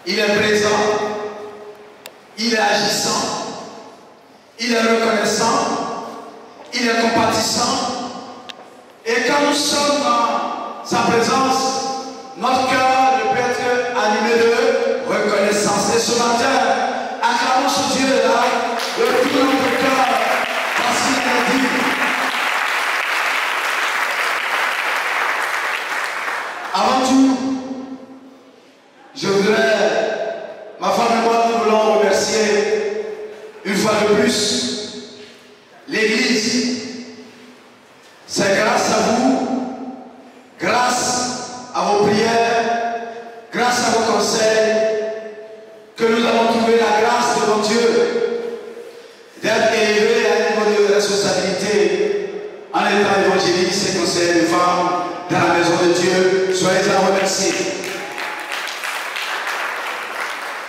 il est présent, il est agissant, il est reconnaissant, il est compatissant. Et quand nous sommes dans sa présence, notre cœur ne peut être animé de reconnaissance. Et ce matin, acclamons ce Dieu-là de tout notre cœur parce qu'il est digne. Avant tout, je voudrais, ma femme et moi, nous voulons remercier une fois de plus l'Église. C'est grâce à vous, grâce à vos prières, grâce à vos conseils, que nous avons trouvé la grâce devant Dieu d'être élevés à un niveau de responsabilité en étant évangéliste et conseiller des femmes dans la maison de Dieu. Soyez-en remerciés.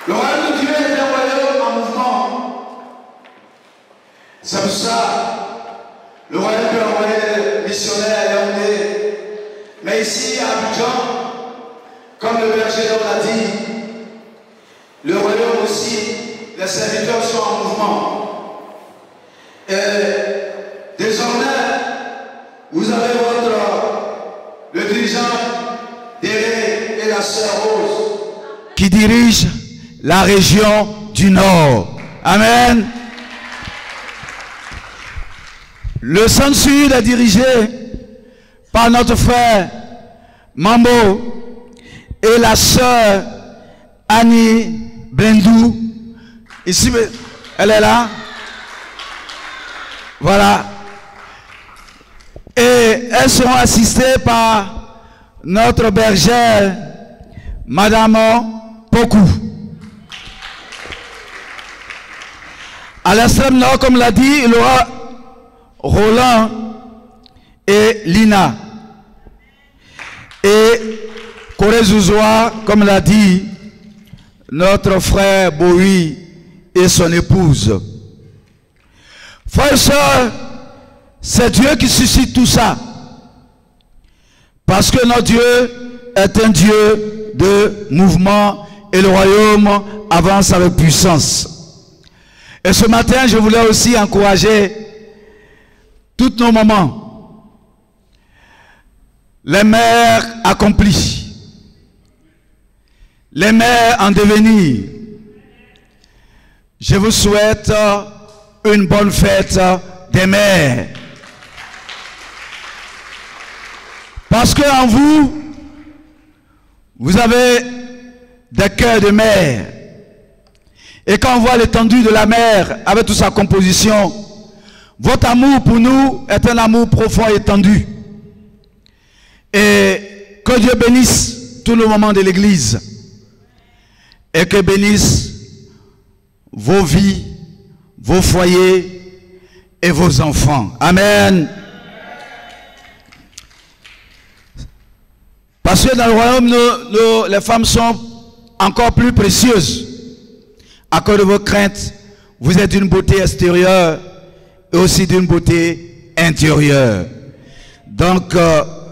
Le royaume de Dieu est un royaume en mouvement. C'est pour ça le royaume peut envoyer des missionnaires et emmener. Mais ici à Abidjan, comme le berger l'a dit, le royaume aussi, les serviteurs sont en mouvement. Et désormais, vous avez le dirigeant d'Éré et la sœur Rose qui dirige la région du Nord. Amen. Le Centre-Sud est dirigé par notre frère Mambo et la sœur Annie Blendou. Ici, elle est là. Voilà. Et elles seront assistées par notre bergère, Madame Pokou. À l'extrême nord, comme l'a dit, il y aura Roland et Lina. Et Corée-Zouzoua, comme l'a dit notre frère Boui et son épouse. Frères et sœurs, c'est Dieu qui suscite tout ça. Parce que notre Dieu est un Dieu de mouvement et le royaume avance avec puissance. Et ce matin, je voulais aussi encourager toutes nos mamans, les mères accomplies, les mères en devenir. Je vous souhaite une bonne fête des mères. Parce qu'en vous, vous avez des cœurs de mère. Et quand on voit l'étendue de la mer avec toute sa composition, votre amour pour nous est un amour profond et étendu. Et que Dieu bénisse tout le moment de l'Église. Et que bénisse vos vies, vos foyers et vos enfants. Amen. Parce que dans le royaume, les femmes sont encore plus précieuses. À cause de vos craintes, vous êtes d'une beauté extérieure et aussi d'une beauté intérieure. Donc,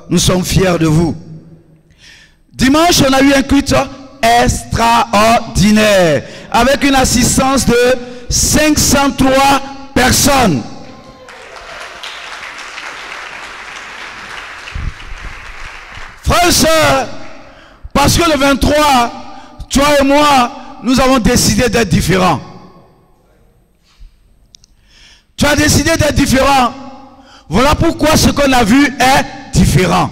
nous sommes fiers de vous. Dimanche, on a eu un culte extraordinaire avec une assistance de 503 personnes. Frères et sœurs, parce que le 23, toi et moi, nous avons décidé d'être différents. Tu as décidé d'être différent. Voilà pourquoi ce qu'on a vu est différent.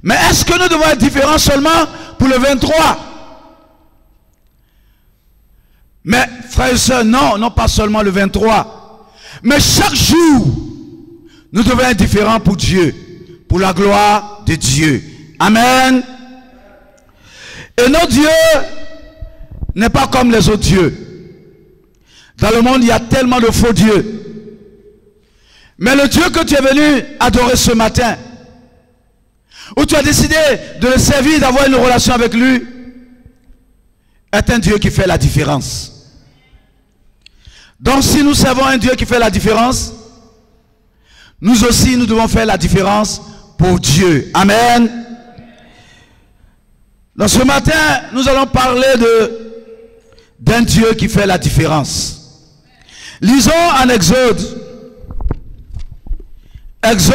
Mais est-ce que nous devons être différents seulement pour le 23? Mais frères et sœurs, non, non pas seulement le 23. Mais chaque jour, nous devons être différents pour Dieu, pour la gloire de Dieu. Amen. Et notre Dieu n'est pas comme les autres dieux. Dans le monde, il y a tellement de faux dieux. Mais le Dieu que tu es venu adorer ce matin, où tu as décidé de le servir, d'avoir une relation avec lui, est un Dieu qui fait la différence. Donc si nous servons un Dieu qui fait la différence, nous aussi nous devons faire la différence pour Dieu. Amen. Dans ce matin, nous allons parler d'un Dieu qui fait la différence. Lisons en Exode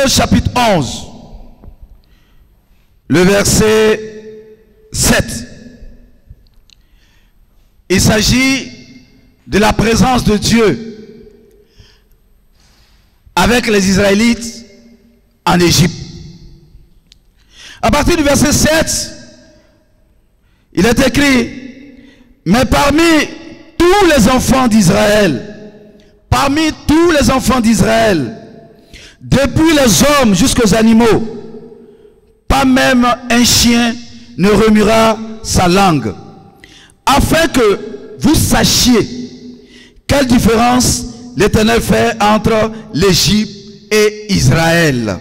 chapitre 11, le verset 7. Il s'agit de la présence de Dieu avec les Israélites en Égypte. À partir du verset 7, il est écrit: mais parmi tous les enfants d'Israël, depuis les hommes jusqu'aux animaux, pas même un chien ne remuera sa langue, afin que vous sachiez quelle différence l'Éternel fait entre l'Égypte et Israël.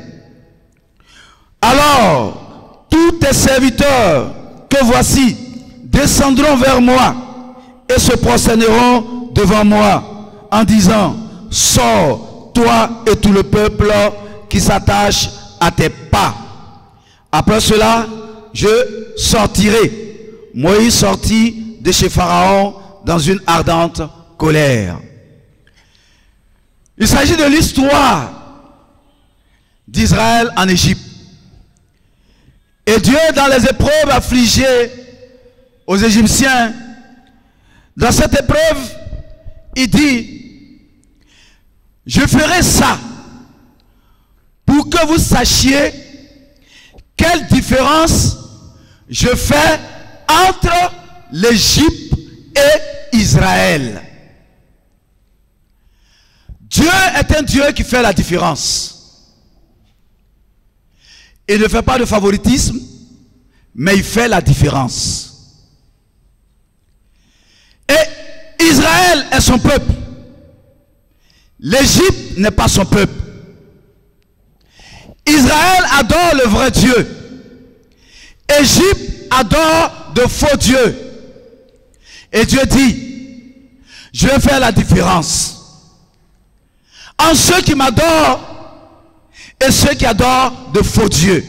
Alors, tous tes serviteurs que voici descendront vers moi et se prosterneront devant moi en disant: sors, toi et tout le peuple qui s'attache à tes pas. Après cela, je sortirai. Moïse sortit de chez Pharaon dans une ardente colère. Il s'agit de l'histoire d'Israël en Égypte. Et Dieu, dans les épreuves affligées aux Égyptiens, dans cette épreuve, il dit: je ferai ça pour que vous sachiez quelle différence je fais entre l'Égypte et Israël. Dieu est un Dieu qui fait la différence. Il ne fait pas de favoritisme, mais il fait la différence. Et Israël est son peuple. L'Égypte n'est pas son peuple. Israël adore le vrai Dieu. Égypte adore de faux dieux. Et Dieu dit: je vais faire la différence en ceux qui m'adorent et ceux qui adorent de faux dieux.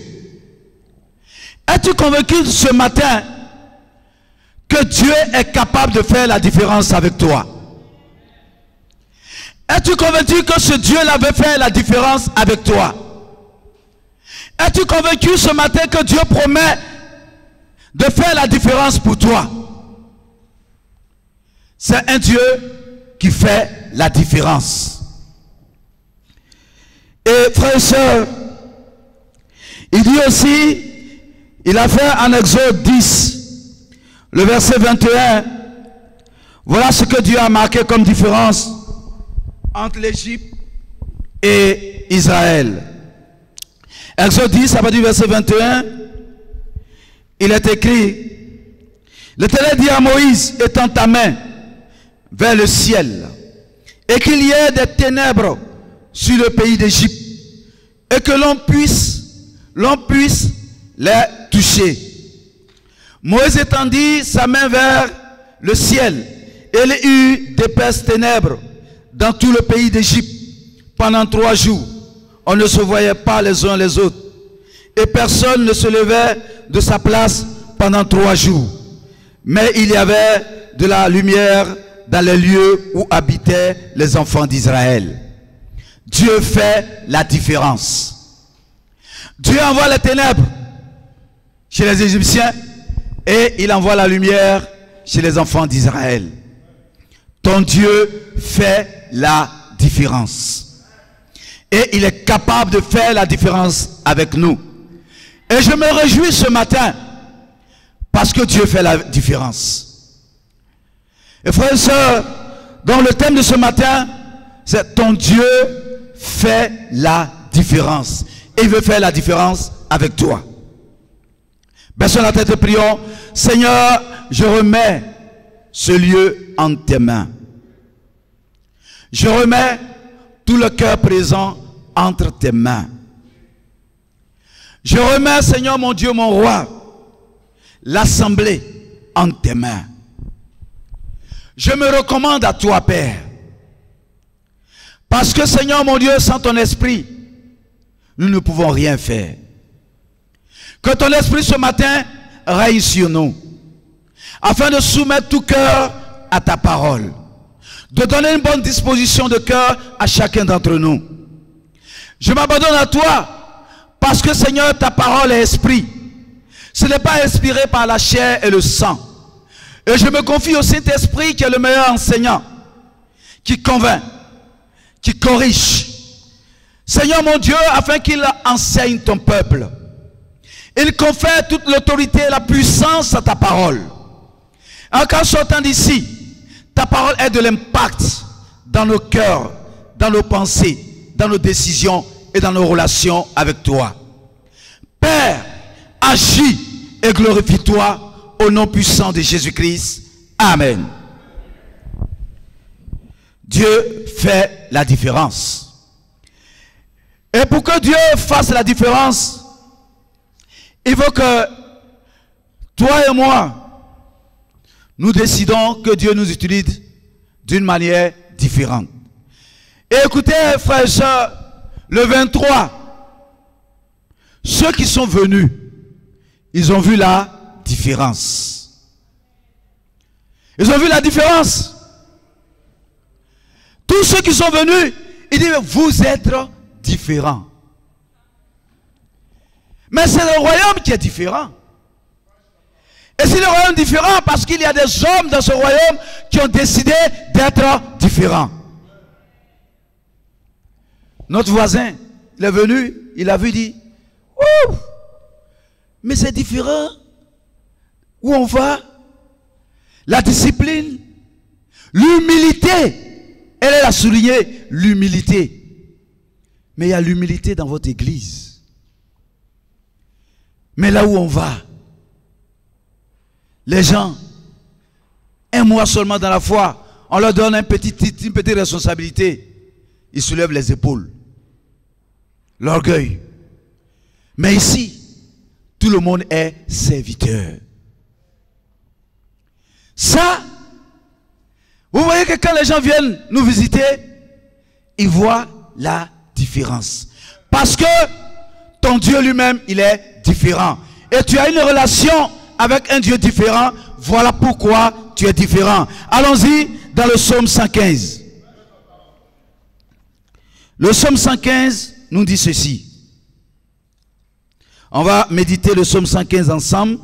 Es-tu convaincu ce matin que Dieu est capable de faire la différence avec toi? Es-tu convaincu que ce Dieu-là veut faire la différence avec toi? Es-tu convaincu ce matin que Dieu promet de faire la différence pour toi? C'est un Dieu qui fait la différence. Et frères et sœurs, il dit aussi, il a fait en Exode 10, le verset 21, voilà ce que Dieu a marqué comme différence entre l'Égypte et Israël. Exode 10, à partir du verset 21, il est écrit: l'Éternel dit à Moïse: étends ta main vers le ciel, et qu'il y ait des ténèbres sur le pays d'Égypte, et que l'on puisse les toucher. Moïse étendit sa main vers le ciel, et il y eut d'épaisses ténèbres dans tout le pays d'Égypte pendant 3 jours. On ne se voyait pas les uns les autres, et personne ne se levait de sa place pendant 3 jours. Mais il y avait de la lumière dans les lieux où habitaient les enfants d'Israël. Dieu fait la différence. Dieu envoie les ténèbres chez les Égyptiens et il envoie la lumière chez les enfants d'Israël. Ton Dieu fait la différence. Et il est capable de faire la différence avec nous. Et je me réjouis ce matin parce que Dieu fait la différence. Et frères et sœurs, dans le thème de ce matin, c'est ton Dieu fait la différence. Et il veut faire la différence avec toi. Baissons la tête et prions. Seigneur, je remets ce lieu en tes mains. Je remets tout le cœur présent entre tes mains. Je remets, Seigneur mon Dieu, mon roi, l'assemblée en tes mains. Je me recommande à toi, Père. Parce que, Seigneur mon Dieu, sans ton esprit, nous ne pouvons rien faire. Que ton esprit ce matin règne sur nous, afin de soumettre tout cœur à ta parole, de donner une bonne disposition de cœur à chacun d'entre nous. Je m'abandonne à toi, parce que Seigneur, ta parole est esprit. Ce n'est pas inspiré par la chair et le sang. Et je me confie au Saint-Esprit qui est le meilleur enseignant, qui convainc, qui corrige. Seigneur mon Dieu, afin qu'il enseigne ton peuple. Il confère toute l'autorité et la puissance à ta parole. En qu'en sortant d'ici, ta parole ait de l'impact dans nos cœurs, dans nos pensées, dans nos décisions et dans nos relations avec toi. Père, agis et glorifie-toi au nom puissant de Jésus-Christ. Amen. Dieu fait la différence. Et pour que Dieu fasse la différence, il faut que toi et moi, nous décidons que Dieu nous utilise d'une manière différente. Et écoutez, frères et sœurs, le 23, ceux qui sont venus, ils ont vu la différence. Ils ont vu la différence. Tous ceux qui sont venus, ils disent, vous êtes différents. Mais c'est le royaume qui est différent. Et c'est le royaume différent parce qu'il y a des hommes dans ce royaume qui ont décidé d'être différents. Notre voisin, il est venu, il a vu, il dit, ouh, mais c'est différent. Où on va? La discipline, l'humilité, elle a souligné l'humilité. Mais il y a l'humilité dans votre église. Mais là où on va, les gens, un mois seulement dans la foi, on leur donne une petite responsabilité. Ils soulèvent les épaules. L'orgueil. Mais ici, tout le monde est serviteur. Ça, vous voyez que quand les gens viennent nous visiter, ils voient la différence. Parce que ton Dieu lui-même, il est différent. Et tu as une relation avec un Dieu différent. Voilà pourquoi tu es différent. Allons-y dans le psaume 115. Le psaume 115 nous dit ceci. On va méditer le psaume 115 ensemble.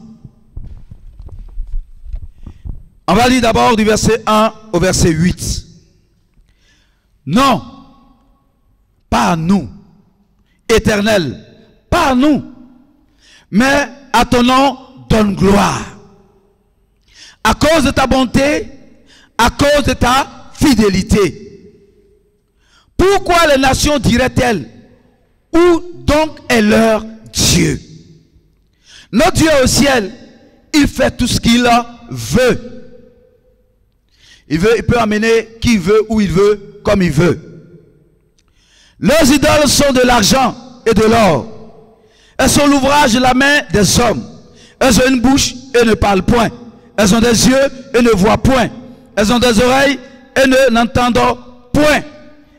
On va lire d'abord du verset 1 au verset 8. Non, pas à nous, Éternel, pas à nous, mais à ton nom donne gloire. À cause de ta bonté, à cause de ta fidélité. Pourquoi les nations diraient-elles, où donc est leur Dieu? Notre Dieu au ciel, il fait tout ce qu'il veut. Il peut amener qui il veut, où il veut, comme il veut. Leurs idoles sont de l'argent et de l'or. Elles sont l'ouvrage de la main des hommes. Elles ont une bouche et ne parlent point. Elles ont des yeux et ne voient point. Elles ont des oreilles et n'entendent point.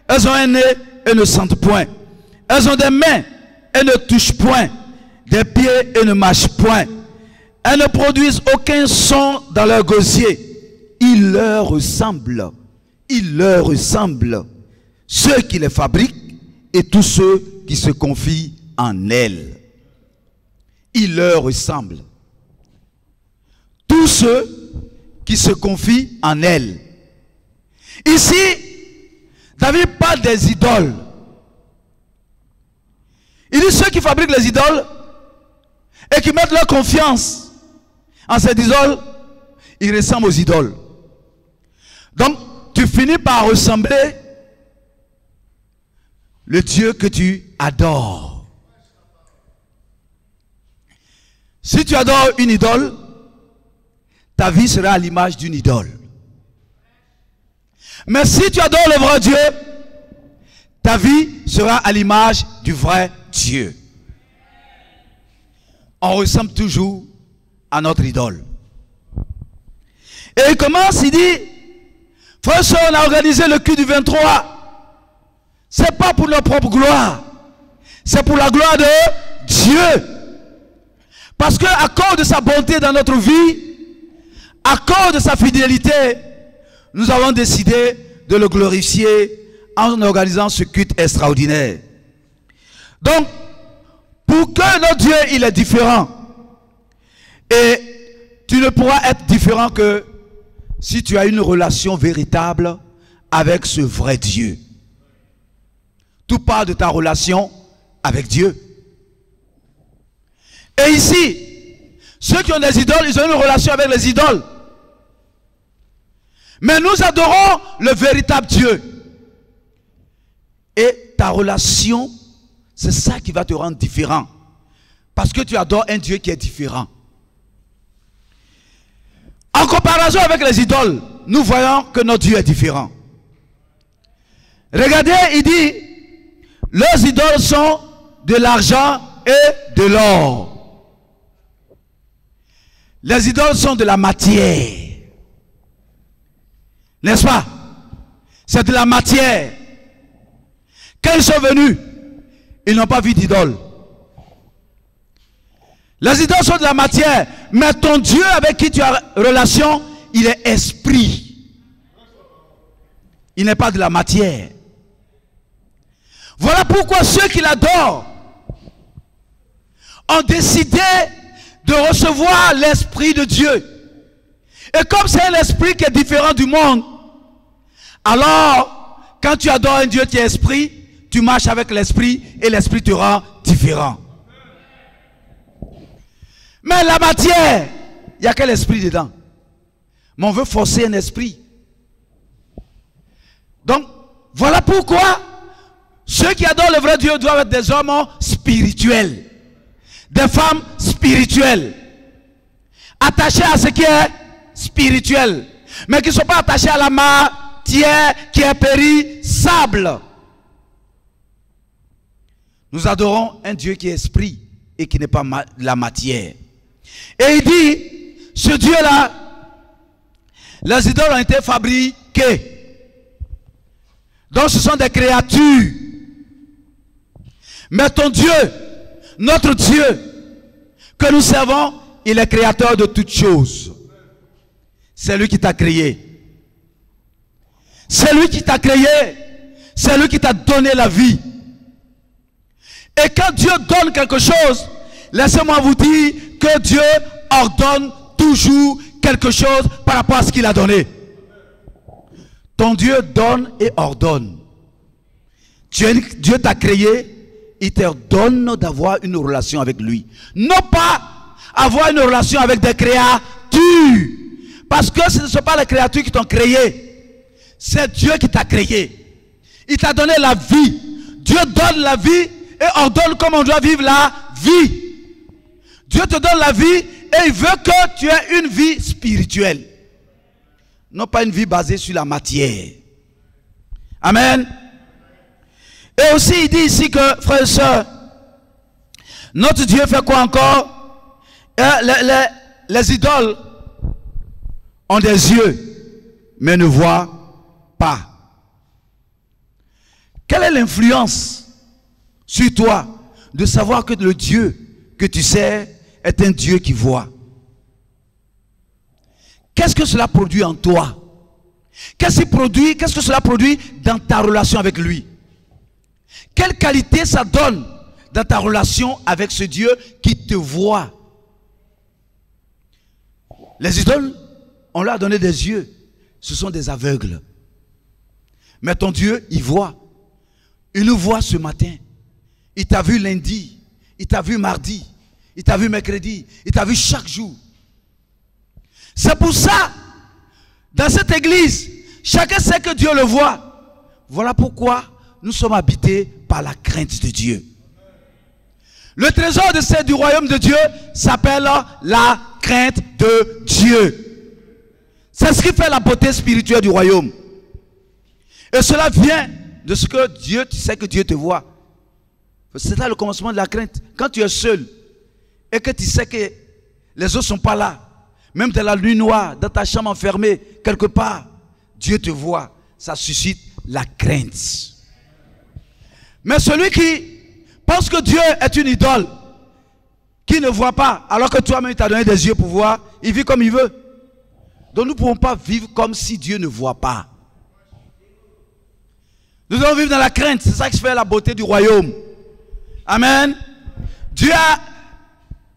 Elles ont un nez et ne sentent point. Elles ont des mains et ne touchent point. Des pieds et ne marchent point. Elles ne produisent aucun son dans leur gosier. Il leur ressemble. Il leur ressemble. Ceux qui les fabriquent et tous ceux qui se confient en elles. Il leur ressemble. Tous ceux qui se confient en elles. Ici, David parle des idoles. Il dit ceux qui fabriquent les idoles et qui mettent leur confiance en ces idoles, ils ressemblent aux idoles. Donc, tu finis par ressembler le Dieu que tu adores. Si tu adores une idole, ta vie sera à l'image d'une idole. Mais si tu adores le vrai Dieu, ta vie sera à l'image du vrai Dieu. On ressemble toujours à notre idole. Et il commence, il dit, frère, on a organisé le culte du 23. C'est pas pour notre propre gloire. C'est pour la gloire de Dieu. Parce qu'à cause de sa bonté dans notre vie, à cause de sa fidélité, nous avons décidé de le glorifier en organisant ce culte extraordinaire. Donc, pour que notre Dieu, il est différent. Et tu ne pourras être différent que si tu as une relation véritable avec ce vrai Dieu. Tout part de ta relation avec Dieu. Et ici, ceux qui ont des idoles, ils ont une relation avec les idoles. Mais nous adorons le véritable Dieu. Et ta relation, c'est ça qui va te rendre différent. Parce que tu adores un Dieu qui est différent. En comparaison avec les idoles, nous voyons que notre Dieu est différent. Regardez, il dit, leurs idoles sont de l'argent et de l'or. Les idoles sont de la matière. N'est-ce pas? C'est de la matière. Quand ils sont venus, ils n'ont pas vu d'idole. Les idoles sont de la matière, mais ton Dieu avec qui tu as relation, il est esprit. Il n'est pas de la matière. Voilà pourquoi ceux qui l'adorent ont décidé de recevoir l'esprit de Dieu. Et comme c'est un esprit qui est différent du monde, alors quand tu adores un Dieu qui est esprit, tu marches avec l'esprit et l'esprit te rend différent. Mais la matière, il n'y a quel esprit dedans? Mais on veut forcer un esprit. Donc, voilà pourquoi ceux qui adorent le vrai Dieu doivent être des hommes spirituels. Des femmes spirituelles. Attachés à ce qui est spirituel. Mais qui ne sont pas attachés à la matière qui est périssable. Nous adorons un Dieu qui est esprit et qui n'est pas la matière. Et il dit, ce Dieu-là, les idoles ont été fabriquées. Donc ce sont des créatures. Mais ton Dieu, notre Dieu, que nous servons, il est créateur de toutes choses. C'est lui qui t'a créé. C'est lui qui t'a créé. C'est lui qui t'a donné la vie. Et quand Dieu donne quelque chose, laissez-moi vous dire que Dieu ordonne toujours quelque chose par rapport à ce qu'il a donné. Ton Dieu donne et ordonne. Dieu t'a créé, il t'ordonne d'avoir une relation avec lui. Non pas avoir une relation avec des créatures. Parce que ce ne sont pas les créatures qui t'ont créé. C'est Dieu qui t'a créé. Il t'a donné la vie. Dieu donne la vie et ordonne comment on doit vivre la vie. Dieu te donne la vie et il veut que tu aies une vie spirituelle. Non pas une vie basée sur la matière. Amen. Et aussi il dit ici que, frères et sœurs, notre Dieu fait quoi encore? Les idoles ont des yeux, mais ne voient pas. Quelle est l'influence sur toi de savoir que le Dieu que tu sais est un Dieu qui voit? Qu'est-ce que cela produit en toi? Qu'est-ce que cela produit dans ta relation avec lui? Quelle qualité ça donne dans ta relation avec ce Dieu qui te voit? Les idoles, on leur a donné des yeux. Ce sont des aveugles. Mais ton Dieu, il voit. Il nous voit ce matin. Il t'a vu lundi. Il t'a vu mardi. Il t'a vu mercredi. Il t'a vu chaque jour. C'est pour ça, dans cette église, chacun sait que Dieu le voit. Voilà pourquoi nous sommes habités par la crainte de Dieu. Le trésor du royaume de Dieu s'appelle la crainte de Dieu. C'est ce qui fait la beauté spirituelle du royaume. Et cela vient de ce que Dieu, tu sais que Dieu te voit. C'est là le commencement de la crainte. Quand tu es seul et que tu sais que les autres ne sont pas là, même dans la nuit noire, dans ta chambre enfermée, quelque part, Dieu te voit. Ça suscite la crainte. Mais celui qui pense que Dieu est une idole, qui ne voit pas, alors que toi-même, il t'a donné des yeux pour voir, il vit comme il veut. Donc nous ne pouvons pas vivre comme si Dieu ne voit pas. Nous devons vivre dans la crainte. C'est ça qui fait la beauté du royaume. Amen. Dieu a...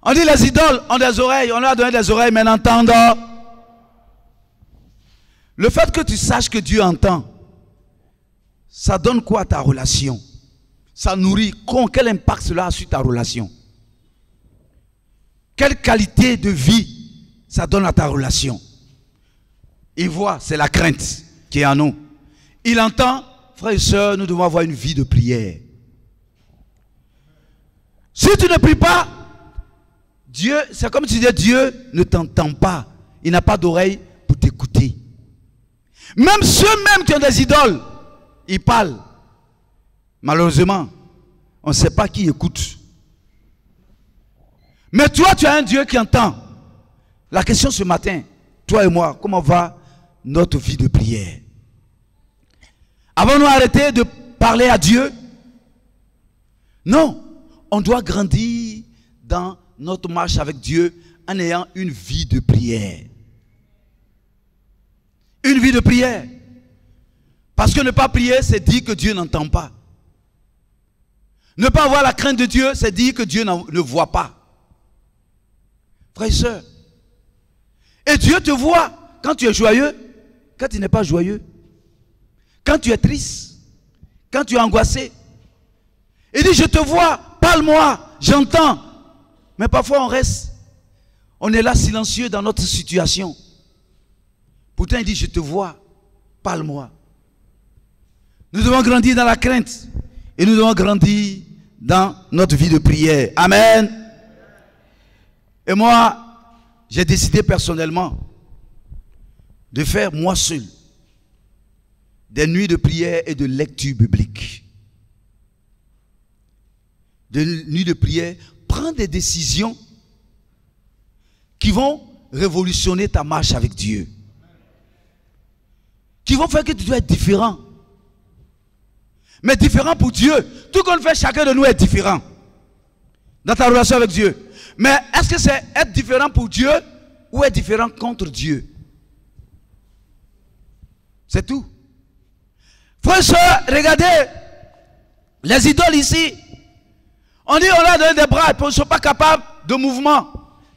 On dit les idoles ont des oreilles. On leur a donné des oreilles, mais n'entendent. Le fait que tu saches que Dieu entend, ça donne quoi à ta relation? Ça nourrit. Quel impact cela a sur ta relation? Quelle qualité de vie ça donne à ta relation? Il voit, c'est la crainte qui est en nous. Il entend, frères et sœurs, nous devons avoir une vie de prière. Si tu ne pries pas, Dieu, c'est comme si tu disais, Dieu ne t'entend pas. Il n'a pas d'oreille pour t'écouter. Même ceux-mêmes qui ont des idoles, ils parlent. Malheureusement, on ne sait pas qui écoute. Mais toi, tu as un Dieu qui entend. La question ce matin, toi et moi, comment va notre vie de prière? Avons-nous arrêté de parler à Dieu? Non, on doit grandir dans notre marche avec Dieu en ayant une vie de prière. Une vie de prière. Parce que ne pas prier, c'est dire que Dieu n'entend pas. Ne pas avoir la crainte de Dieu, c'est dire que Dieu ne voit pas. Frères et sœurs, et Dieu te voit quand tu es joyeux, quand tu n'es pas joyeux, quand tu es triste, quand tu es angoissé. Il dit, je te vois, parle-moi, j'entends. Mais parfois on est là silencieux dans notre situation. Pourtant il dit, je te vois, parle-moi. Nous devons grandir dans la crainte et nous devons grandir dans notre vie de prière. Amen. Et moi, j'ai décidé personnellement de faire moi seul des nuits de prière et de lecture biblique. Des nuits de prière, prends des décisions qui vont révolutionner ta marche avec Dieu. Qui vont faire que tu dois être différent. Mais différent pour Dieu. Tout qu'on fait, chacun de nous est différent. Dans ta relation avec Dieu. Mais est-ce que c'est être différent pour Dieu ou être différent contre Dieu? C'est tout. Frères et sœurs, regardez les idoles ici. On dit on leur donne des bras, ils ne sont pas capables de mouvement.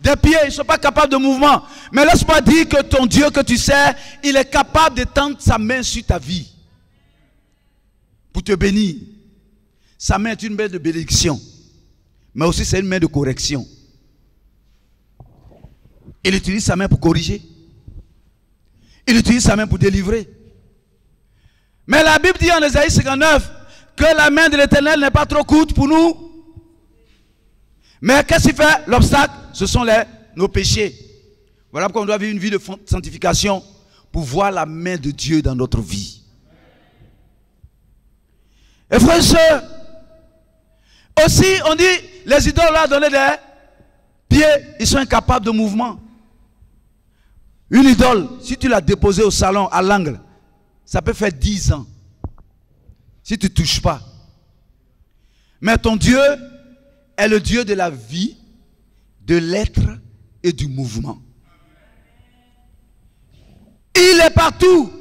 Des pieds, ils ne sont pas capables de mouvement. Mais laisse-moi dire que ton Dieu que tu sers, il est capable d'étendre sa main sur ta vie. Pour te bénir. Sa main est une main de bénédiction. Mais aussi c'est une main de correction. Il utilise sa main pour corriger. Il utilise sa main pour délivrer. Mais la Bible dit en Ésaïe 59 que la main de l'Éternel n'est pas trop courte pour nous. Mais qu'est-ce qui fait l'obstacle? Ce sont nos péchés. Voilà pourquoi on doit vivre une vie de sanctification pour voir la main de Dieu dans notre vie. Et frères et sœurs, aussi on dit les idoles là donné des pieds, ils sont incapables de mouvement. Une idole, si tu l'as déposée au salon à l'angle, ça peut faire 10 ans. Si tu ne touches pas. Mais ton Dieu est le Dieu de la vie, de l'être et du mouvement. Il est partout.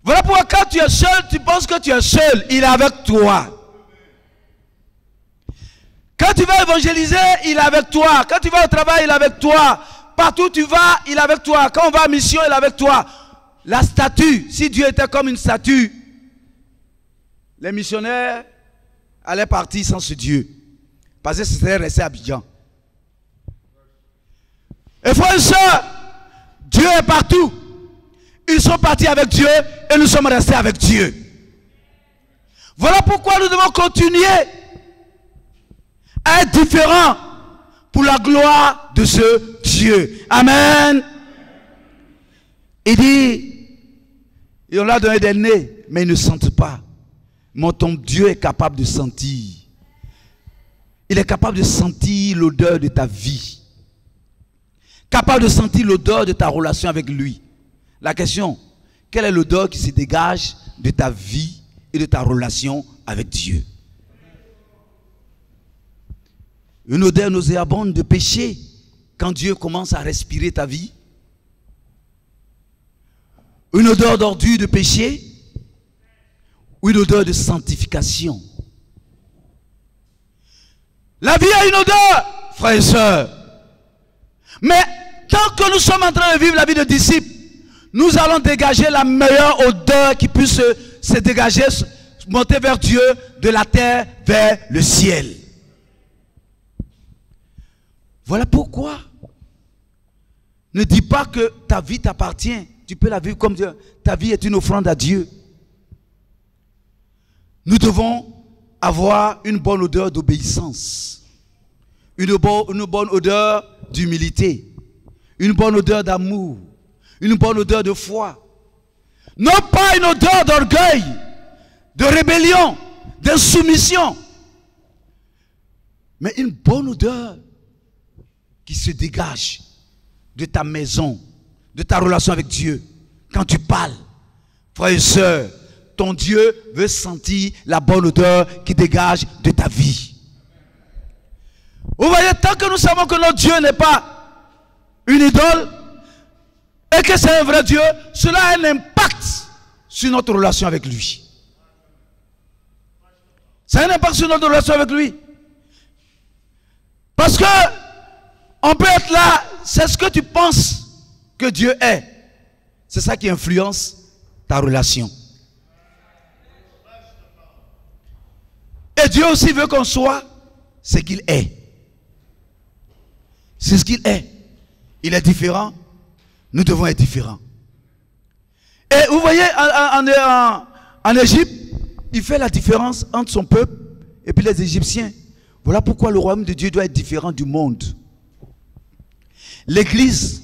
Voilà pourquoi quand tu es seul, tu penses que tu es seul. Il est avec toi. Quand tu vas évangéliser, il est avec toi. Quand tu vas au travail, il est avec toi. Partout où tu vas, il est avec toi. Quand on va en mission, il est avec toi. La statue, si Dieu était comme une statue, les missionnaires allaient partir sans ce Dieu. Parce que c'était resté à Abidjan. Et frères et sœurs, Dieu est partout. Ils sont partis avec Dieu et nous sommes restés avec Dieu. Voilà pourquoi nous devons continuer à être différents pour la gloire de ce Dieu. Amen. Il dit, et on leur a donné des nez, mais ils ne sentent pas. Mais ton Dieu est capable de sentir. Il est capable de sentir l'odeur de ta vie. Capable de sentir l'odeur de ta relation avec lui. La question, quelle est l'odeur qui se dégage de ta vie et de ta relation avec Dieu? Une odeur nauséabonde de péché quand Dieu commence à respirer ta vie. Une odeur d'ordure de péché ou une odeur de sanctification. La vie a une odeur, frères et sœurs. Mais tant que nous sommes en train de vivre la vie de disciples, nous allons dégager la meilleure odeur qui puisse se dégager, monter vers Dieu, de la terre vers le ciel. Voilà pourquoi. Ne dis pas que ta vie t'appartient. Tu peux la vivre comme Dieu. Ta vie est une offrande à Dieu. Nous devons avoir une bonne odeur d'obéissance. Une bonne odeur d'humilité. Une bonne odeur d'amour. Une bonne odeur de foi. Non pas une odeur d'orgueil, de rébellion, d'insoumission. Mais une bonne odeur qui se dégage de ta maison, de ta relation avec Dieu. Quand tu parles, frères et sœurs, ton Dieu veut sentir la bonne odeur qui dégage de ta vie. Vous voyez, tant que nous savons que notre Dieu n'est pas une idole et que c'est un vrai Dieu, cela a un impact sur notre relation avec lui. Ça a un impact sur notre relation avec lui. Parce que on peut être là, c'est ce que tu penses que Dieu est. C'est ça qui influence ta relation. Et Dieu aussi veut qu'on soit ce qu'il est. C'est ce qu'il est. Il est différent. Nous devons être différents. Et vous voyez, en Égypte, il fait la différence entre son peuple et puis les Égyptiens. Voilà pourquoi le royaume de Dieu doit être différent du monde. L'église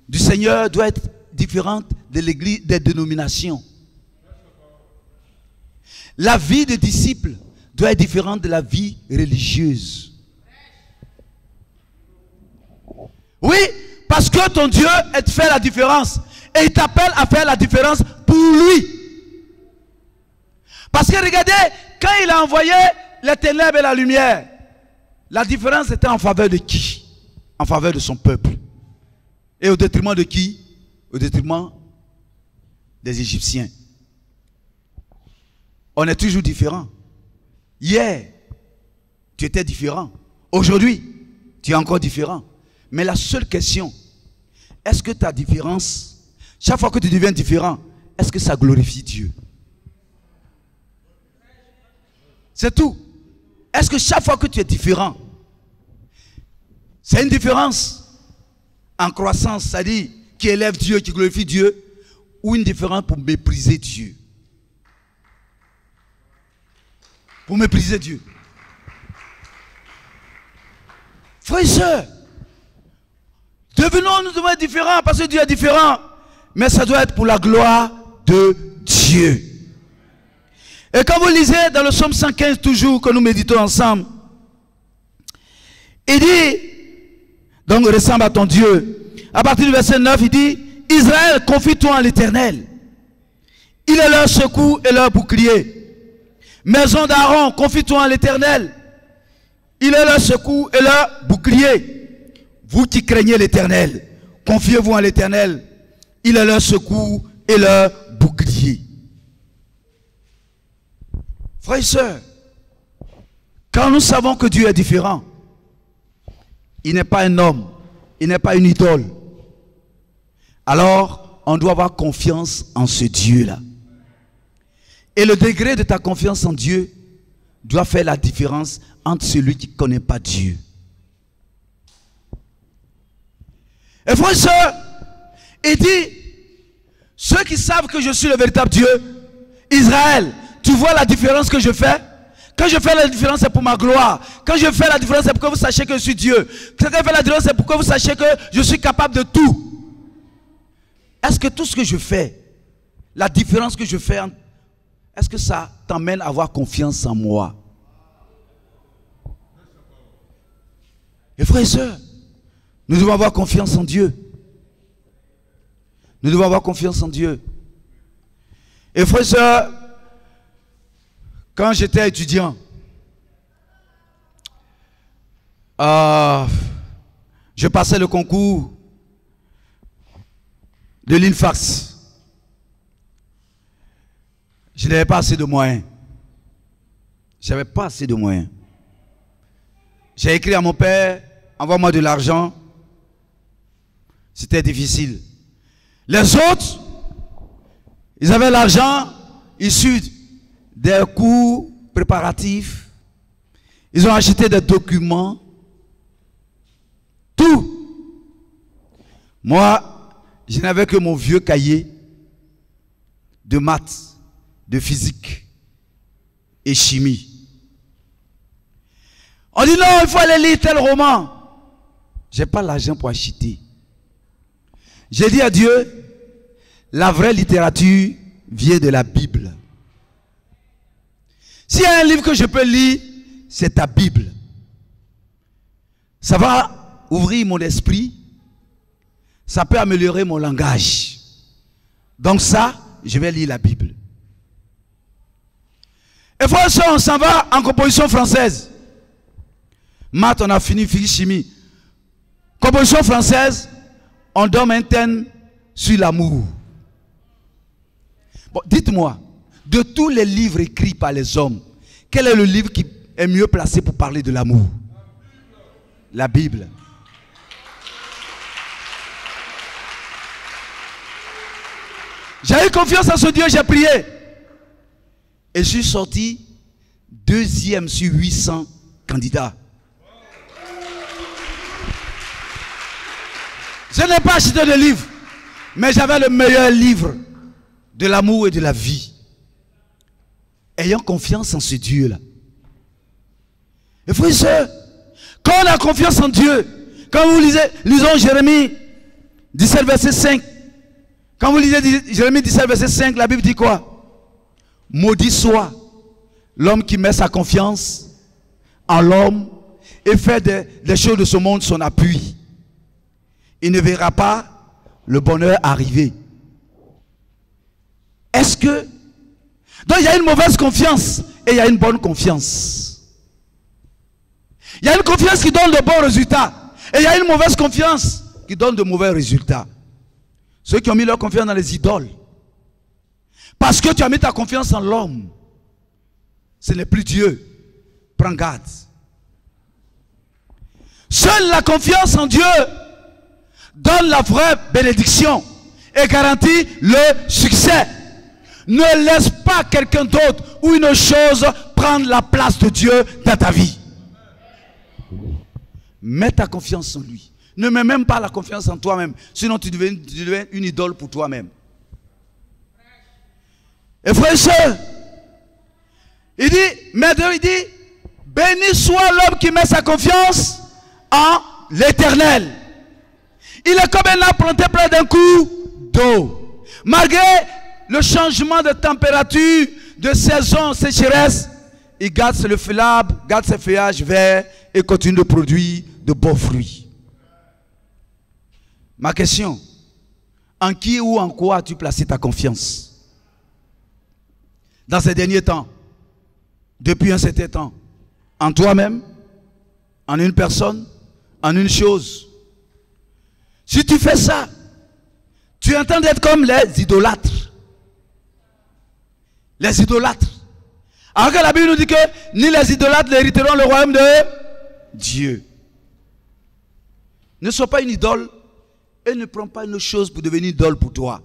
du Seigneur doit être différente de l'église des dénominations. La vie des disciples doit être différente de la vie religieuse. Oui, parce que ton Dieu fait la différence. Et il t'appelle à faire la différence pour lui. Parce que regardez, quand il a envoyé les ténèbres et la lumière, la différence était en faveur de qui? En faveur de son peuple. Et au détriment de qui? Au détriment des Égyptiens. On est toujours différent. Hier, tu étais différent. Aujourd'hui, tu es encore différent. Mais la seule question, est-ce que ta différence, chaque fois que tu deviens différent, est-ce que ça glorifie Dieu? C'est tout. Est-ce que chaque fois que tu es différent, c'est une différence en croissance, c'est-à-dire qui élève Dieu, qui glorifie Dieu, ou une différence pour mépriser Dieu? Pour mépriser Dieu. Frères et sœurs, nous devons être différents parce que Dieu est différent. Mais ça doit être pour la gloire de Dieu. Et quand vous lisez dans le psaume 115 toujours, que nous méditons ensemble, il dit, donc ressemble à ton Dieu. À partir du verset 9, il dit, Israël, confie-toi en l'Éternel. Il est leur secours et leur bouclier. Maison d'Aaron, confie-toi en l'Éternel. Il est leur secours et leur bouclier. Vous qui craignez l'Éternel, confiez-vous en l'Éternel. Il est leur secours et leur bouclier. Frères et sœurs, quand nous savons que Dieu est différent, il n'est pas un homme, il n'est pas une idole, alors on doit avoir confiance en ce Dieu-là. Et le degré de ta confiance en Dieu doit faire la différence entre celui qui ne connaît pas Dieu. Et frères et sœurs, il dit, ceux qui savent que je suis le véritable Dieu, Israël, tu vois la différence que je fais? Quand je fais la différence, c'est pour ma gloire. Quand je fais la différence, c'est pour que vous sachiez que je suis Dieu. Quand je fais la différence, c'est pour que vous sachiez que je suis capable de tout. Est-ce que tout ce que je fais, la différence que je fais, est-ce que ça t'emmène à avoir confiance en moi? Et frères et sœurs, nous devons avoir confiance en Dieu. Nous devons avoir confiance en Dieu. Et frères et sœurs, quand j'étais étudiant, Je passais le concours de l'INFAX. Je n'avais pas assez de moyens. Je n'avais pas assez de moyens. J'ai écrit à mon père, envoie-moi de l'argent. C'était difficile. Les autres, ils avaient l'argent issu des cours préparatifs. Ils ont acheté des documents. Tout. Moi, je n'avais que mon vieux cahier de maths, de physique et chimie. On dit non, il faut aller lire tel roman. Je n'ai pas l'argent pour acheter. J'ai dit à Dieu, la vraie littérature vient de la Bible. S'il y a un livre que je peux lire, c'est ta Bible. Ça va ouvrir mon esprit. Ça peut améliorer mon langage. Donc ça, je vais lire la Bible. Et frère, on s'en va en composition française. Maths, on a fini, physique, chimie. Composition française, on donne un thème sur l'amour. Bon, dites-moi, de tous les livres écrits par les hommes, quel est le livre qui est mieux placé pour parler de l'amour? La Bible. J'ai eu confiance en ce Dieu, j'ai prié. Et je suis sorti 2e sur 800 candidats. Je n'ai pas acheté de livre, mais j'avais le meilleur livre de l'amour et de la vie. Ayant confiance en ce Dieu-là. Et frères et sœurs, quand on a confiance en Dieu, quand vous lisons Jérémie 17, verset 5, quand vous lisez Jérémie 17, verset 5, la Bible dit quoi? Maudit soit l'homme qui met sa confiance en l'homme et fait des choses de ce monde son appui. Il ne verra pas le bonheur arriver. Est-ce que... Donc il y a une mauvaise confiance et il y a une bonne confiance. Il y a une confiance qui donne de bons résultats et il y a une mauvaise confiance qui donne de mauvais résultats. Ceux qui ont mis leur confiance dans les idoles. Parce que tu as mis ta confiance en l'homme. Ce n'est plus Dieu. Prends garde. Seule la confiance en Dieu donne la vraie bénédiction et garantit le succès. Ne laisse pas quelqu'un d'autre ou une chose prendre la place de Dieu dans ta vie. Mets ta confiance en lui. Ne mets même pas la confiance en toi-même. Sinon tu deviens une idole pour toi-même. Et frère et soeur, il dit, béni soit l'homme qui met sa confiance en l'Éternel. Il est comme un arbre planté près d'un cours d'eau. Malgré le changement de température, de saison, sécheresse, il garde le feuillage, garde ses feuillages verts et continue de produire de beaux fruits. Ma question, en qui ou en quoi as-tu placé ta confiance? Dans ces derniers temps, depuis un certain temps, en toi-même, en une personne, en une chose. Si tu fais ça, tu es en train d'être comme les idolâtres. Les idolâtres. Alors que la Bible nous dit que ni les idolâtres n'hériteront le royaume de Dieu. Ne sois pas une idole et ne prends pas une chose pour devenir idole pour toi.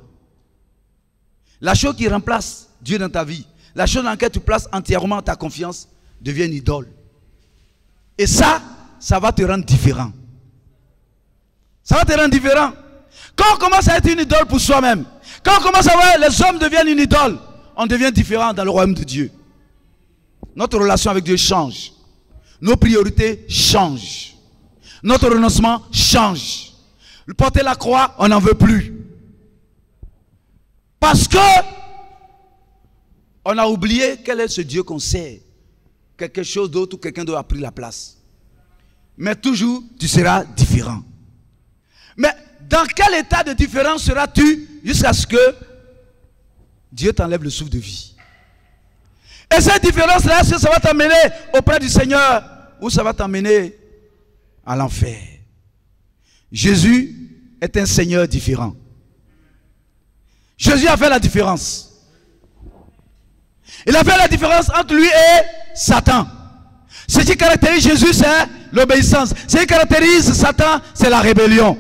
La chose qui remplace Dieu dans ta vie, la chose dans laquelle tu places entièrement ta confiance, devient une idole. Et ça va te rendre différent. Ça va te rendre différent. Quand on commence à être une idole pour soi-même, quand on commence à voir les hommes deviennent une idole, on devient différent dans le royaume de Dieu. Notre relation avec Dieu change. Nos priorités changent. Notre renoncement change. Porter la croix, on n'en veut plus. Parce que on a oublié quel est ce Dieu qu'on sait. Quelque chose d'autre ou quelqu'un d'autre a pris la place. Mais toujours, tu seras différent. Mais dans quel état de différence seras-tu jusqu'à ce que Dieu t'enlève le souffle de vie? Et cette différence-là, est-ce que ça va t'amener auprès du Seigneur ou ça va t'amener à l'enfer. Jésus est un Seigneur différent. Jésus a fait la différence. Il a fait la différence entre lui et Satan. Ce qui caractérise Jésus, c'est l'obéissance. Ce qui caractérise Satan, c'est la rébellion.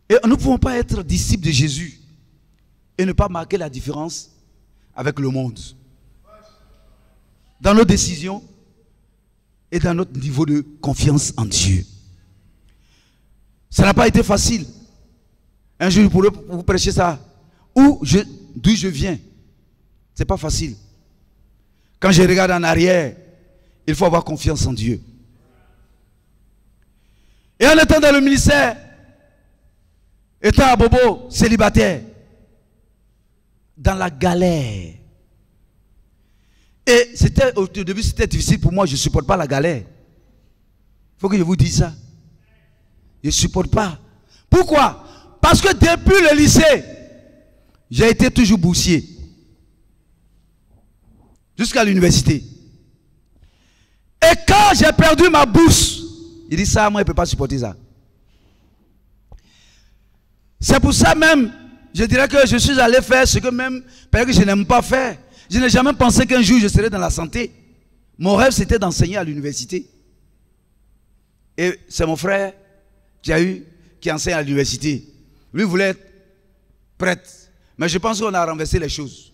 Et nous ne pouvons pas être disciples de Jésus et ne pas marquer la différence avec le monde. Dans nos décisions et dans notre niveau de confiance en Dieu. Ça n'a pas été facile. Un jour, je pourrais vous prêcher ça. D'où je viens. Ce n'est pas facile. Quand je regarde en arrière, il faut avoir confiance en Dieu. Et en étant dans le ministère, étant à Bobo, célibataire, dans la galère. Et au début, c'était difficile pour moi, je ne supporte pas la galère. Il faut que je vous dise ça. Je ne supporte pas. Pourquoi? Parce que depuis le lycée, j'ai été toujours boursier. Jusqu'à l'université. Et quand j'ai perdu ma bourse, il dit ça, moi, je ne peux pas supporter ça. C'est pour ça même, je dirais que je suis allé faire ce que même, parce que je n'aime pas faire. Je n'ai jamais pensé qu'un jour je serais dans la santé. Mon rêve, c'était d'enseigner à l'université. Et c'est mon frère qui enseigne à l'université. Lui voulait être prêtre. Mais je pense qu'on a renversé les choses.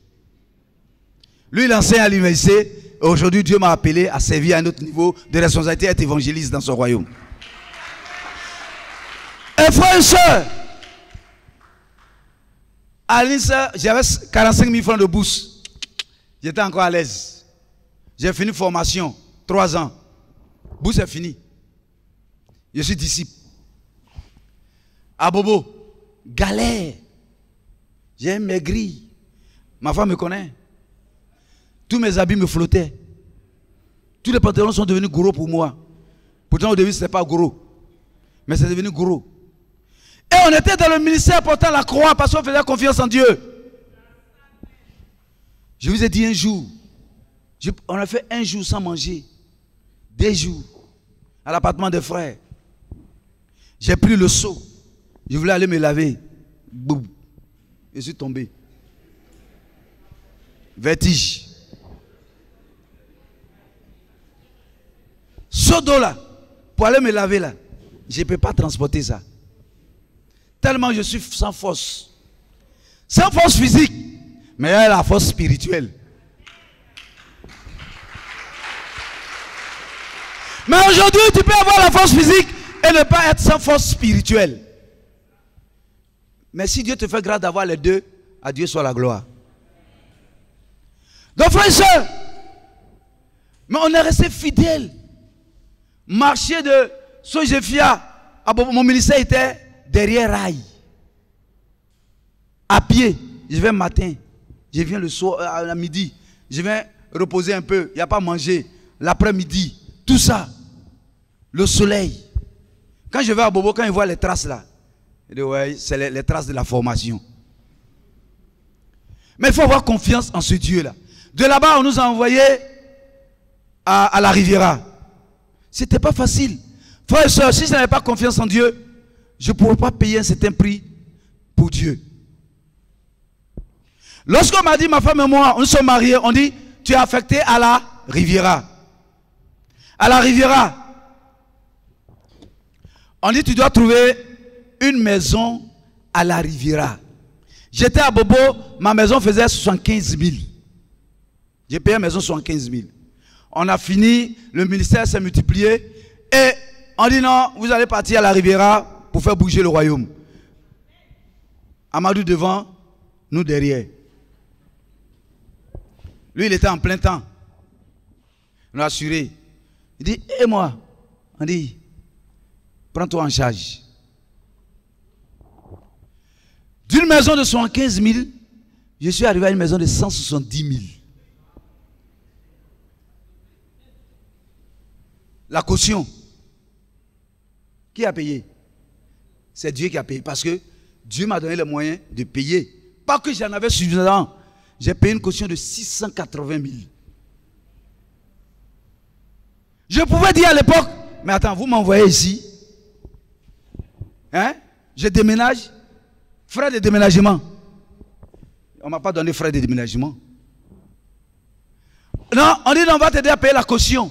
Lui, il enseigne à l'université. Aujourd'hui, Dieu m'a appelé à servir à un autre niveau de responsabilité, à être évangéliste dans son royaume. Et frères et sœurs, à l'INSA, j'avais 45 000 francs de bourse. J'étais encore à l'aise. J'ai fini formation, 3 ans. Bourse est finie. Je suis disciple. À Bobo, galère. J'ai maigri. Ma femme me connaît. Tous mes habits me flottaient. Tous les pantalons sont devenus gros pour moi. Pourtant au début ce n'était pas gros. Mais c'est devenu gros. Et on était dans le ministère portant la croix parce qu'on faisait confiance en Dieu. Je vous ai dit un jour, on a fait un jour sans manger. 2 jours à l'appartement des frères. J'ai pris le seau. Je voulais aller me laver. Boum. Je suis tombé. Vertige. Seau d'eau là, pour aller me laver là, je ne peux pas transporter ça. Tellement je suis sans force. Sans force physique, mais il y a la force spirituelle. Mais aujourd'hui, tu peux avoir la force physique et ne pas être sans force spirituelle. Mais si Dieu te fait grâce d'avoir les deux, à Dieu soit la gloire. Donc frères et sœurs, mais on est resté fidèles. Marcher de Sojefia à mon ministère était derrière Rail. À pied, je vais le matin, je viens le soir, à midi, je viens reposer un peu, il n'y a pas à manger. L'après-midi, tout ça, le soleil. Quand je vais à Bobo, quand il voit les traces là, il dit ouais, c'est les traces de la formation. Mais il faut avoir confiance en ce Dieu-là. De là-bas, on nous a envoyés à la Riviera. C'était pas facile. Frères et sœurs, si je n'avais pas confiance en Dieu, je ne pourrais pas payer un certain prix pour Dieu. Lorsqu'on m'a dit, ma femme et moi, nous sommes mariés, on dit, tu es affecté à la Riviera. À la Riviera, on dit, tu dois trouver une maison à la Riviera. J'étais à Bobo, ma maison faisait 75 000. J'ai payé une maison 75 000. On a fini, le ministère s'est multiplié et on dit non, vous allez partir à la Riviera pour faire bouger le royaume. Amadou devant, nous derrière. Lui, il était en plein temps. On a assuré. Il dit, et moi? On dit, prends-toi en charge. D'une maison de 75 000, je suis arrivé à une maison de 170 000. La caution, qui a payé? C'est Dieu qui a payé. Parce que Dieu m'a donné les moyens de payer. Pas que j'en avais suffisamment. J'ai payé une caution de 680 000. Je pouvais dire à l'époque, mais attends, vous m'envoyez ici. Hein? Je déménage. Frais de déménagement. On ne m'a pas donné frais de déménagement. Non, on dit on va t'aider à payer la caution.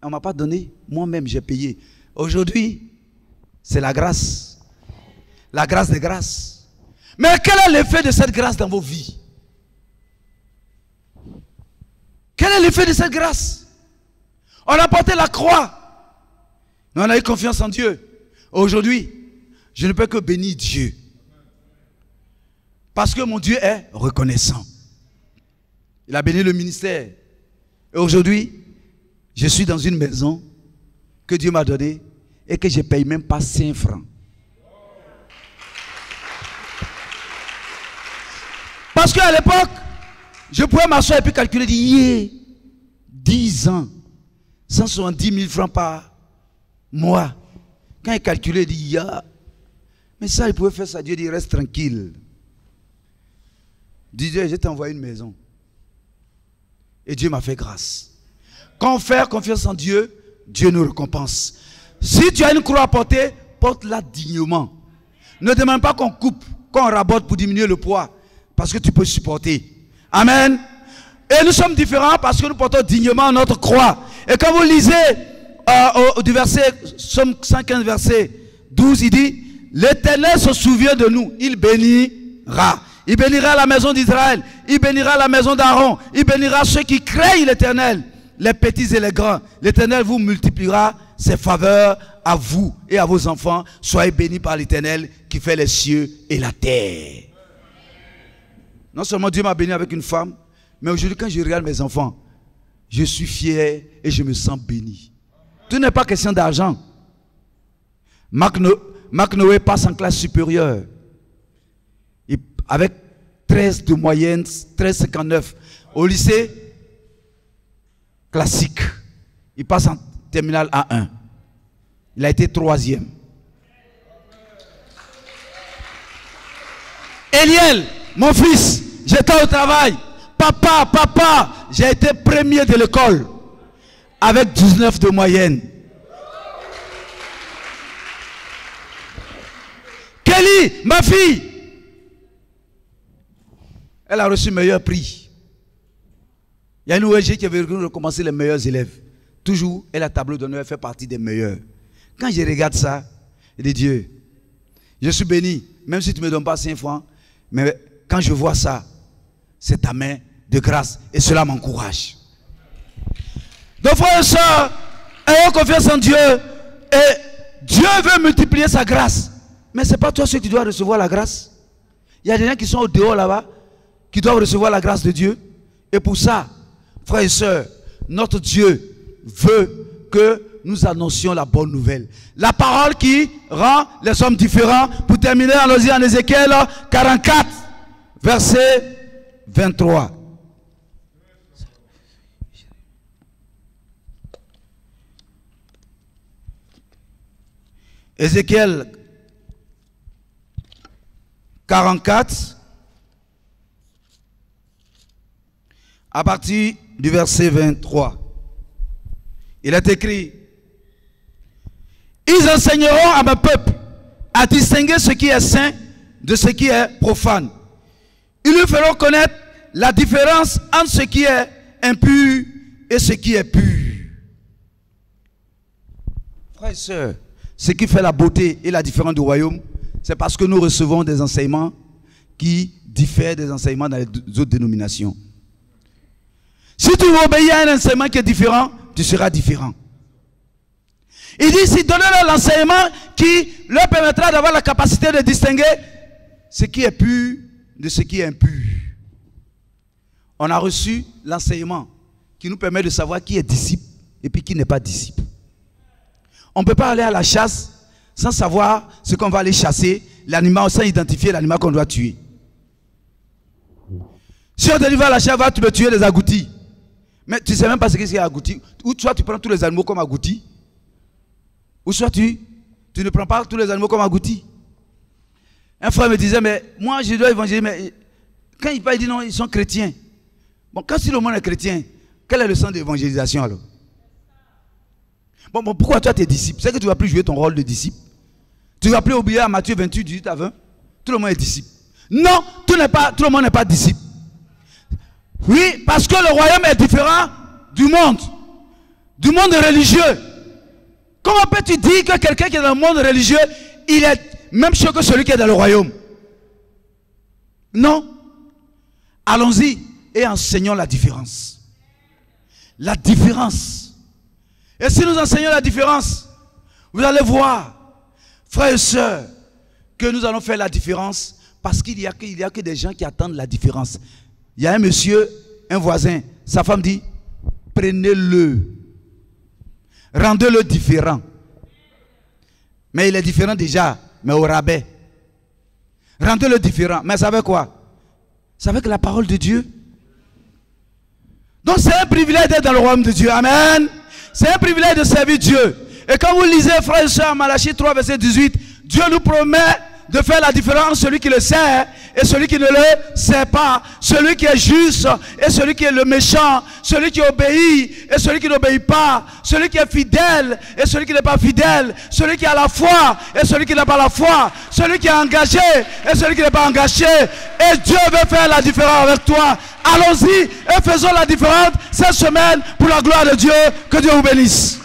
On ne m'a pas donné. Moi-même, j'ai payé. Aujourd'hui, c'est la grâce. La grâce des grâces. Mais quel est l'effet de cette grâce dans vos vies? Quel est l'effet de cette grâce? On a porté la croix. Mais on a eu confiance en Dieu. Aujourd'hui, je ne peux que bénir Dieu. Parce que mon Dieu est reconnaissant. Il a béni le ministère. Et aujourd'hui, je suis dans une maison que Dieu m'a donnée et que je ne paye même pas 5 francs. Parce qu'à l'époque, je pouvais m'asseoir et puis calculer, dire, 10 ans, 170 000 francs par mois. Quand il calculait, il dit, mais ça, il pouvait faire ça. Dieu dit, reste tranquille. Dieu, je t'ai envoyé une maison. Et Dieu m'a fait grâce. Quand on fait confiance en Dieu, Dieu nous récompense. Si tu as une croix à porter, porte-la dignement. Ne demande pas qu'on coupe, qu'on rabote pour diminuer le poids. Parce que tu peux supporter. Amen. Et nous sommes différents parce que nous portons dignement notre croix. Et quand vous lisez du verset, Somme 115, verset 12, il dit, l'Éternel se souvient de nous, il bénira. Il bénira la maison d'Israël, il bénira la maison d'Aaron, il bénira ceux qui craignent l'Éternel, les petits et les grands. L'Éternel vous multipliera ses faveurs à vous et à vos enfants. Soyez bénis par l'Éternel qui fait les cieux et la terre. Non seulement Dieu m'a béni avec une femme, mais aujourd'hui quand je regarde mes enfants, je suis fier et je me sens béni. Tout n'est pas question d'argent. Marc Noé passe en classe supérieure. Avec 13 de moyenne, 13,59. Au lycée classique. Il passe en terminale A1. Il a été 3e. Eliel, mon fils, j'étais au travail. Papa, j'ai été premier de l'école. Avec 19 de moyenne. Kelly, ma fille, elle a reçu le meilleur prix. Il y a une ONG qui avait recommencé les meilleurs élèves. Toujours, elle a tableau d'honneur, elle fait partie des meilleurs. Quand je regarde ça, je dis Dieu, je suis béni, même si tu ne me donnes pas 5 francs, mais quand je vois ça, c'est ta main de grâce et cela m'encourage. Donc frères et sœurs, ayons confiance en Dieu et Dieu veut multiplier sa grâce. Mais ce n'est pas toi ceux qui dois recevoir la grâce. Il y a des gens qui sont au dehors là-bas, qui doivent recevoir la grâce de Dieu. Et pour ça, frères et sœurs, notre Dieu veut que nous annoncions la bonne nouvelle. La parole qui rend les hommes différents. Pour terminer, allons-y en Ézéchiel 44, verset 23. Ézéchiel 44, à partir du verset 23. Il est écrit, ils enseigneront à mon peuple à distinguer ce qui est saint de ce qui est profane. Ils lui feront connaître la différence entre ce qui est impur et ce qui est pur. Frères et sœurs, ce qui fait la beauté et la différence du royaume, c'est parce que nous recevons des enseignements qui diffèrent des enseignements dans les autres dénominations. Si tu obéis à un enseignement qui est différent, tu seras différent. Il dit, si donnez-leur l'enseignement qui leur permettra d'avoir la capacité de distinguer ce qui est pur de ce qui est impur. On a reçu l'enseignement qui nous permet de savoir qui est disciple et puis qui n'est pas disciple. On ne peut pas aller à la chasse sans savoir ce qu'on va aller chasser, l'animal, sans identifier l'animal qu'on doit tuer. Si on te dit va à la chasse, tu peux tuer les agoutis. Mais tu ne sais même pas ce qu'il y a agoutis. Ou soit tu prends tous les animaux comme agoutis, ou soit tu ne prends pas tous les animaux comme agoutis. Un frère me disait, mais moi je dois évangéliser, mais quand il parle, il dit non, ils sont chrétiens. Bon, quand si le monde est chrétien, quel est le sens de l'évangélisation alors? Bon, pourquoi toi tu es disciple? C'est que tu ne vas plus jouer ton rôle de disciple. Tu ne vas plus oublier à Matthieu 28, 18 à 20. Tout le monde est disciple. Non, tout le monde n'est pas disciple. Oui, parce que le royaume est différent du monde religieux. Comment peux-tu dire que quelqu'un qui est dans le monde religieux, il est même chose que celui qui est dans le royaume? Non. Allons-y et enseignons la différence. La différence. Et si nous enseignons la différence, vous allez voir, frères et sœurs, que nous allons faire la différence parce qu'il n'y a que des gens qui attendent la différence. Il y a un monsieur, un voisin, sa femme dit, prenez-le, rendez-le différent. Mais il est différent déjà, mais au rabais. Rendez-le différent. Mais ça veut quoi? Ça veut que la parole de Dieu. Donc c'est un privilège d'être dans le royaume de Dieu. Amen. C'est un privilège de servir Dieu. Et quand vous lisez, frères et sœurs, Malachie 3, verset 18, Dieu nous promet de faire la différence entre celui qui le sert et celui qui ne le sert pas, celui qui est juste et celui qui est le méchant, celui qui obéit et celui qui n'obéit pas, celui qui est fidèle et celui qui n'est pas fidèle, celui qui a la foi et celui qui n'a pas la foi, celui qui est engagé et celui qui n'est pas engagé. Et Dieu veut faire la différence avec toi. Allons-y et faisons la différence cette semaine pour la gloire de Dieu. Que Dieu vous bénisse.